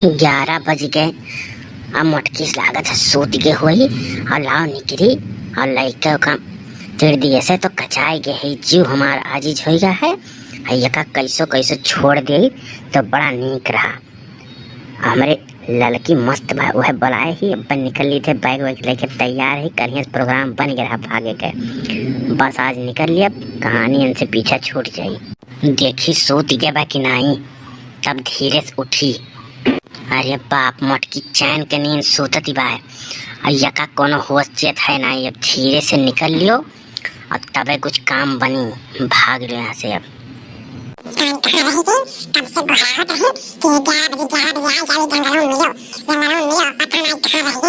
11 बज गए। अब मोटकी लागत है सूत के हुई और लाओ निकरी और लइका का तिड़ दिए से तो कचाई गे है जीव हमार आजीज हो गया है। यका कैसो कैसो छोड़ दे तो बड़ा नीक रहा। हमारे लड़की मस्त वह बुलाए ही अपन निकल ली थे बैग वैग लेके तैयार ही कहीं प्रोग्राम बन गया भागे के। बस आज निकल लिया कहानी इनसे पीछा छूट जाई। देखी सूत गया बा कि नहीं तब धीरे से उठी। अरे बाप मोटकी चैन के नींद सूतती बा यका कोनो होश चेत है नहीं। अब धीरे से निकल लियो और तबे कुछ काम बनी। भाग लियो यहाँ से। अब तब से बुहावत रही कि 11 बजे आ जाओ जंगलों में मिलो पता नहीं कहाँ रही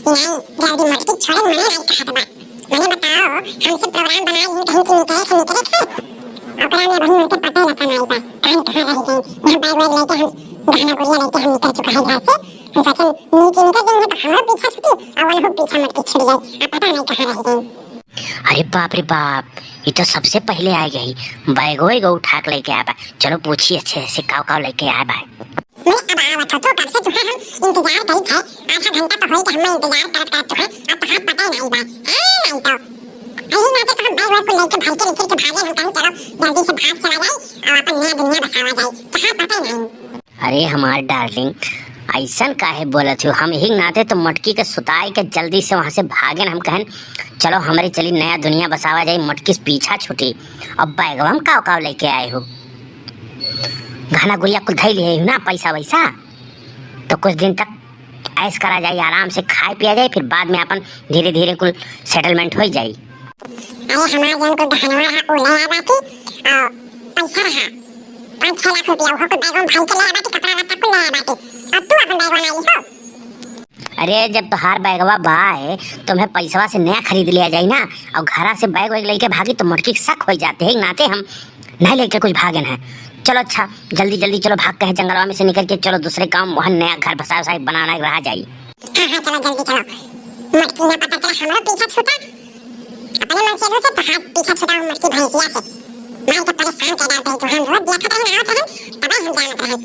नहीं जल्दी मोटकी छोड़े मने नहीं कहा बा। मने बताओ हमसे प्रोग्राम बनाए ही कहीं की निकले थे ओकरा में वही उनके पता न नहीं बा कहीं कहाँ रही गई। यहाँ बैग वैग लेके हम गहना गुड़िया लेके हम निकल चुका है घर से। हम सोचे नीचे निकल जाएंगे तो हमारा पीछा छूटी और वो पीछा मोटकी छूट गई। अब पता नहीं कहाँ रही गई। अरे बाप ये तो सबसे पहले आ गई। बैग वैग उठा के लेके आया। चलो पूछिए अच्छे से काव लेके आया बा। मैं अब आया था तो कब से जो है हम इंतजार करी थे। आधा घंटा तो हो गया हम इंतजार करते हैं। अब तो हम पता नहीं बा नहीं तो अही ना तो हम बैग वैग को लेके भाग के निकल के भागे। हम कहीं चलो जल्दी से भाग चला जाए और अपन नया दुनिया बसावा जाए तो हम पता नहीं। अरे हमार डार्लिंग ऐसन काहे बोलत हो। हम ही नाते तो मटकी के सुताई के जल्दी से वहाँ से भागे। हम कहन चलो हमारी चली नया दुनिया बसावा जाए। मटकी से पीछा छुटी। अब बैगवा हम काव लेके आए हो। घना गुड़िया कुल धई लिए हो ना पैसा वैसा तो कुछ दिन तक ऐश करा जाए आराम से खाए पिया जाए फिर बाद में अपन धीरे धीरे कुल सेटलमेंट हो जाए। अरे हमारे जन को धनवा है वो ले आवा थी और पैसा रहा 5-6 लाख रुपया वो को बैग में भाई के ले आवा थी कपड़ा लत्ता को ले आवा थी। अब तू अपन बैग बनाई हो। अरे जब तोहार बैगवा बा है तो मैं पैसवा से नया खरीद लिया जाए ना। और घरा से बैग वैग लेके भागी तो मोटकी शक हो जाते हैं नाते हम नहीं लेके कुछ भागे है। चलो अच्छा जल्दी चलो भाग के जंगलवा में से निकल के चलो दूसरे काम वहाँ नया घर बसा बनाना रहा जाए। हाँ चलो जल्दी चलो। मटकी ना पता चला हमारा पीछा छूटा अपने मन से तो हाथ पीछा छूटा मटकी भैंसिया से मैं तो परेशान कर डालते तो हम रोज देखते हैं आओ तब हम जानते हैं।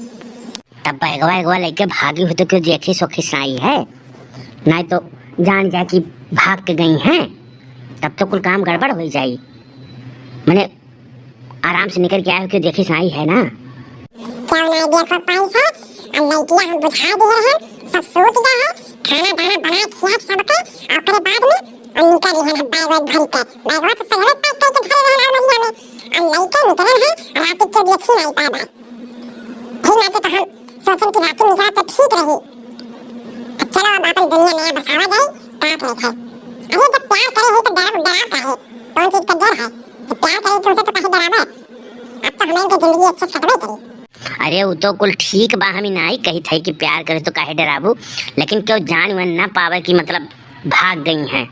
तब बैगवा लेके भागी हुई तो क्यों देखी सोखी साई है नहीं तो जान जाए कि भाग के गई हैं तब तो कुल काम गड़बड़ हो जाए। मैंने आराम से निकल के आया क्यों देखी साई है ना। क्या नहीं देखो पैसा अब लड़कियां हम बुझा दिए हैं सब सूत गए हैं खाना दाना बना खिया सबके और फिर बाद में और निकल रहे हैं बैग वैग भर के बैगवा तो सही पैक करके भर रहे हैं बढ़िया में और लड़के निकल रहे हैं रात को देखी नहीं पाए फिर ना तो हम सोचें कि रात निकला तो ठीक रही। चलो अब अपन दुनिया नया बसावा जाए ताक रखे। अरे जब प्यार करे ही तो डराता है कौन चीज का डर है जब प्यार करे तो उसे तो कहीं डरावे। अब तो हमारी जिंदगी अच्छे से कटवे करी। अरे वो तो कुल ठीक बा हम नहीं कही थे कि प्यार करे तो काहे डराबू लेकिन क्यों जान वन ना पावे कि मतलब भाग गई हैं।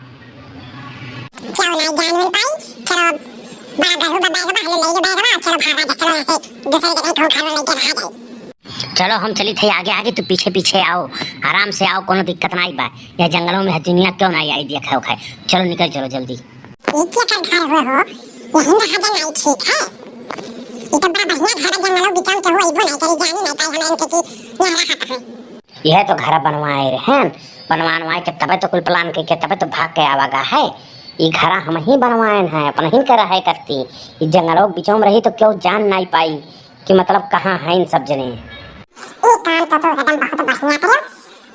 क्या नहीं जान वन पाई चलो बड़ा घर बैग ले चलो भागा चलो ऐसे दूसरे जगह को घर लेके भाग जाए। चलो हम चली थे आगे तो पीछे आओ आराम से आओ कोनो दिक्कत नहीं बा। या जंगलों में दुनिया क्यों नहीं आई देखा खाए। चलो निकल चलो जल्दी। ये क्या कर घर हुए हो यहीं रहा नहीं ठीक है। ये तो बड़ा बढ़िया घर जंगलों बिचाम के हुआ इबो नहीं करी जानी नहीं पाई हमें इनके यहाँ रहा था। यह तो घर बनवाए रहे बनवाए के तबे तो कुल प्लान के तबे तो भाग के आवागा है। ये घर हम ही बनवाए हैं अपन ही कर रहे करती। ये जंगलों बीचों में रही तो क्यों जान नहीं पाई कि मतलब कहाँ है इन सब जने। ये काम तो एकदम बहुत बढ़िया करो।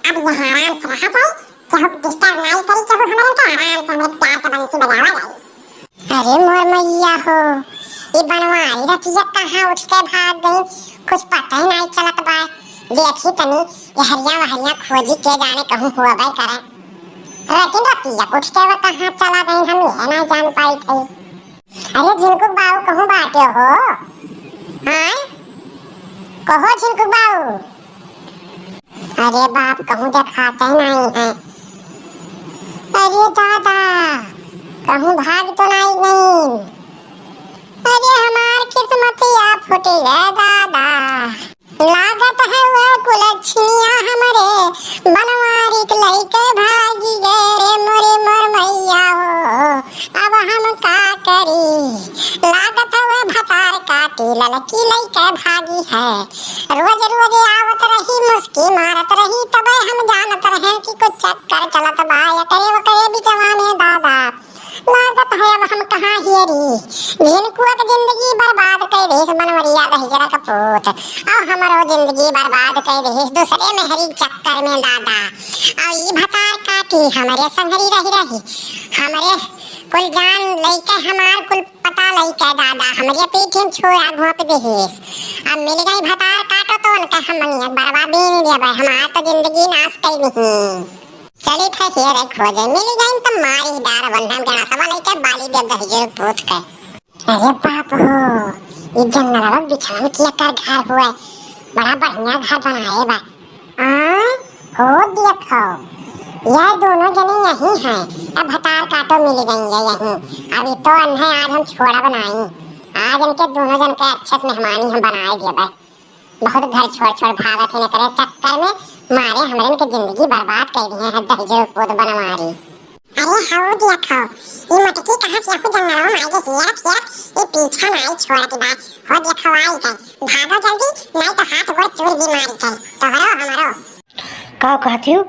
अब यहाँ आराम से रहा जाए चाहे डिस्टर्ब नहीं करी चाहे हमारे को आराम से हमें प्यार का बंसी बजावा जाए। अरे मोर मैया हो ये बनवाई रतिया कहाँ उठ के भाग गई कुछ पता ही नहीं चलत बा। देखी तनी ये हरिया खोजी के जाने कहूँ हुआ भाई करे लेकिन रतिया उठ के वो कहाँ चला गई हम ये नहीं जान पाई थी। अरे झिनकुक बाबू कहूँ बाटे हो हाँ कहो झिनकुक बाबू। अरे बाप कहूँ दिखाते नहीं है। अरे दादा कहूँ भाग तो नहीं। अरे हमार किस्मतिया फूटी है दादा लागत है वो कुलछनिया हमारे बनवारी के लइके भागी गए रे मोरे मोर मैया हो अब हम का करी। लागत है वो भतार काटी ललकी लइके भागी है रोज आवत रही मुस्की चक्कर चलत बा या करे वो करे बिचवा में दादा लागत है अब हम कहाँ हियरी जिनको के जिंदगी बर्बाद कर देस बनवरिया दहिजरा का पूत और हमारो जिंदगी बर्बाद कर देस दूसरे मेहरी चक्कर में दादा और ये भतार काटी हमारे संगरी रही रही हमारे कुल जान लइके हमार कुल पता लइके दादा हमारे पीछे छोरा घोप देहिस अब मिल गई भतार काटो तो उनका हम बर्बादी नहीं दिया भाई हमार तो जिंदगी नाश कर नहीं चली था हियर है खोजे मिल गई तो मारी डार बंधन के नासवा लइके बाली दे दहिजर पूत के अरे बाप हो ये जंगल वाला बिछान किया कर घर हुआ बड़ा बढ़िया घर बनाए बा हो देखो यह दोनों जने यही हैं अब भतार काटो मिल गई यही अभी तो अन्हे आज हम छोड़ा बनाई आज इनके दोनों जन के अच्छे से मेहमानी हम बनाए दिए भाई बहुत घर छोड़ छोड़ भागत है न करे चक्कर में मारे हमरे इनके जिंदगी बर्बाद कर दिए हैं दहिजर पूत बना मारी अरे हाउ देखो ये मटकी कहां से आपको जंगल में आगे हिया हिया ये पीछा नहीं छोड़ा के बाद हो देखो आई गए भागो जल्दी नहीं तो हाथ गोड़ चूर दी मारी के तो हमारो का कहती हो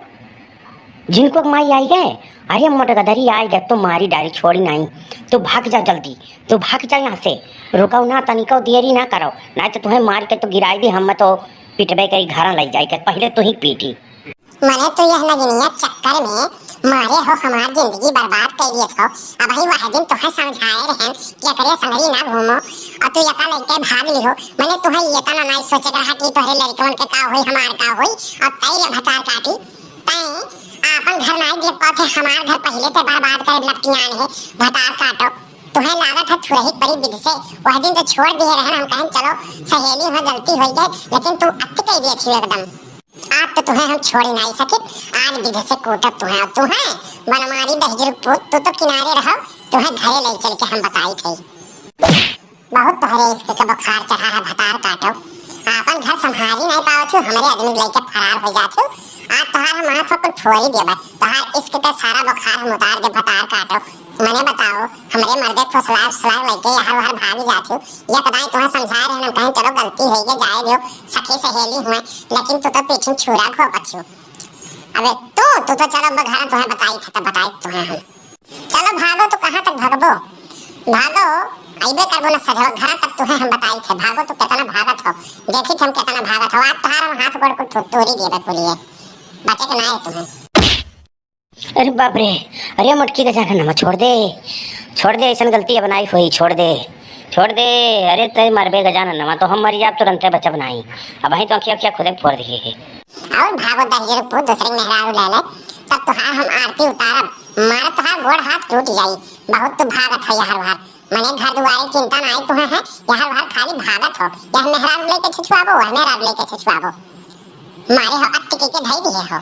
जिनको माई आई गए अरे मोटे गदरी आई गए तो मारी डारी छोड़ी नहीं तो भाग जा जल्दी तो भाग जा यहाँ से रुकाओ ना तनिको देरी ना करो ना तो तुम्हें मार के तो गिराई दी हम तो पिटबे करी घर ले जाए पहले तो ही पीटी मैंने तो यह नजनिया चक्कर में मारे हो हमारी जिंदगी बर्बाद कर दिए हो अब ही वह दिन तुम्हें समझाए रहे कि करे संगरी ना घूमो और तू यका लेके भाग लिहो मैंने तुम्हें ये तना नहीं सोचे रहा कि तोहरे लड़कन के का होई हमार का होई और तई भतार काटी तई अपन घर नहीं देख पाते हमार घर पहले ते बर्बाद कर लपटियान है भतार काटो तुम्हें लागत है छुरही परी विध से वह दिन तो छोड़ दिए रहे हम कहें चलो सहेली हो गलती हो गई लेकिन तू अति कह दिए थी एकदम आज तो तुम्हें हम छोड़ नहीं सके आज विध से कोटब तुम्हें बनमारी दहिजर पूत तो किनारे रहो तुम्हें घरे ले चल के हम बताई थी बहुत तोहरे इसके का बुखार चढ़ा है भतार काटो अपन घर संभाल ही नहीं पाओ छु हमारे आदमी लेके फरार हो जाते आज तोहार हम हाथ को फोड़ ही दिया तोहार इसके तो सारा बुखार हम उतार दे भतार काटो मैंने बताओ हमारे मर्दे फसलार फसलार लेके हर हर भागी जाते ये कदाई तुम्हें समझा रहे हैं कहीं चलो गलती हो गई जाए दियो सखी सहेली हुए लेकिन तू तो पीछे छुरा खो पछु अबे तू तो चलो घर तुम्हें बताई था तो बताई तुम्हें हम चलो भागो तो कहाँ तक भागबो भागो आइबे करबो ना सजो घर तक तुम्हें हम बताई थे भागो तो कितना भागत हो देखी हम कितना भागत हो आज तोहार हम हाथ गोड़ को तोड़ी देबे पुलिए बचे के ना है तुम्हें अरे बाप रे अरे मटकी का जाना नमा छोड़ दे ऐसा गलती बनाई हुई छोड़ दे अरे तेरे मरबे गजाना नमा तो हम मर जाब तुरंत बच्चा बनाई अब वही तो अखिया खुदे फोड़ दिए और भागो दहिजर पूत दूसरे मेहरारू ले ले तब तो हम आरती उतारब मार तो गोड़ हाथ टूट जाई बहुत तो भागत हो यार बाहर मने घर दुआरे चिंता नहीं तुम्हें है यार बाहर खाली भागत हो यह मेहरारू लेके छुछुआबो मेहरारू लेके छुछुआबो मारे हो अत्ती के धई दिए हो